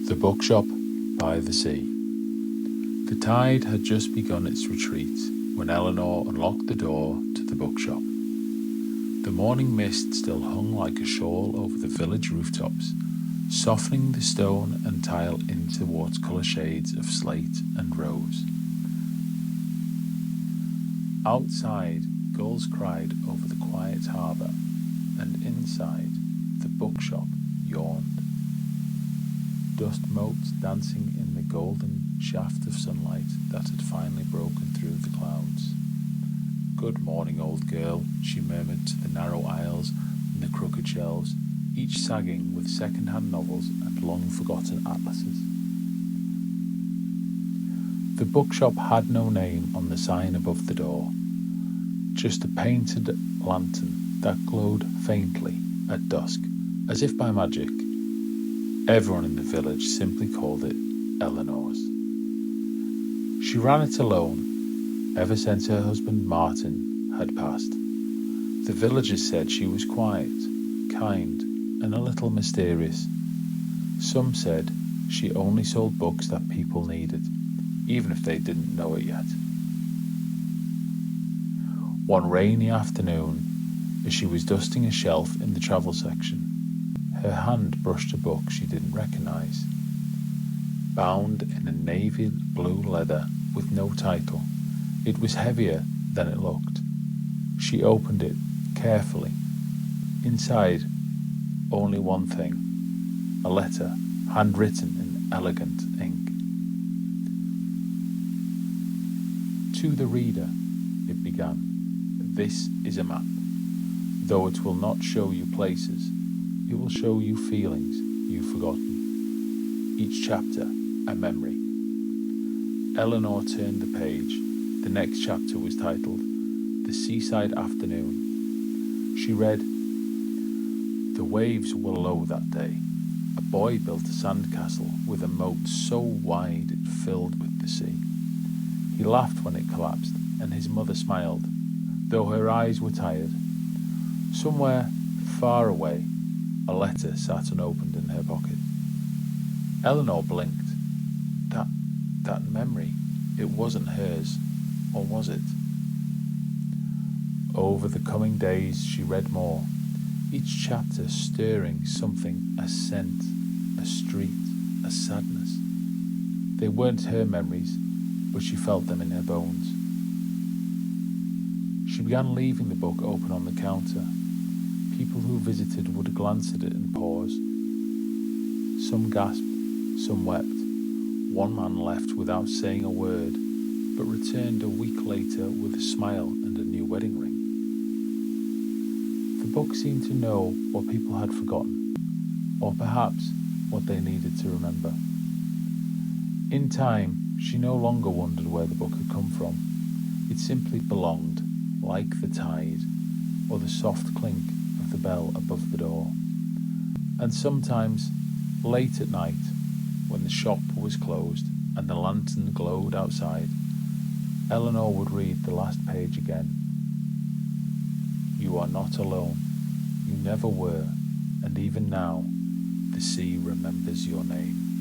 The Bookshop by the Sea. The tide had just begun its retreat when Eleanor unlocked the door to the bookshop. The morning mist still hung like a shawl over the village rooftops, softening the stone and tile into watercolour shades of slate and rose. Outside, gulls cried over the quiet harbour, and inside, the bookshop yawned. Dust motes dancing in the golden shaft of sunlight that had finally broken through the clouds. "Good morning, old girl," she murmured to the narrow aisles and the crooked shelves, each sagging with second-hand novels and long-forgotten atlases. The bookshop had no name on the sign above the door, just a painted lantern that glowed faintly at dusk, as if by magic. Everyone in the village simply called it Eleanor's. She ran it alone, ever since her husband Martin had passed. The villagers said she was quiet, kind, and a little mysterious. Some said she only sold books that people needed, even if they didn't know it yet. One rainy afternoon, as she was dusting a shelf in the travel section, her hand brushed a book she didn't recognize. Bound in a navy blue leather with no title, it was heavier than it looked. She opened it carefully. Inside, only one thing: a letter, handwritten in elegant ink. "To the reader," it began, "this is a map. Though it will not show you places, it will show you feelings you've forgotten. Each chapter, a memory." Eleanor turned the page. The next chapter was titled "The Seaside Afternoon." She read, "The waves were low that day. A boy built a sandcastle with a moat so wide it filled with the sea. He laughed when it collapsed, and his mother smiled, though her eyes were tired. Somewhere far away, a letter sat unopened in her pocket." Eleanor blinked. That memory, it wasn't hers, or was it? Over the coming days she read more, each chapter stirring something: a scent, a street, a sadness. They weren't her memories, but she felt them in her bones. She began leaving the book open on the counter. People who visited would glance at it and pause. Some gasped, some wept. One man left without saying a word, but returned a week later with a smile and a new wedding ring. The book seemed to know what people had forgotten, or perhaps what they needed to remember. In time, she no longer wondered where the book had come from. It simply belonged, like the tide, or the soft clink of the bell above the door. And sometimes, late at night, when the shop was closed and the lantern glowed outside, Eleanor would read the last page again. "You are not alone. You never were, and even now, the sea remembers your name."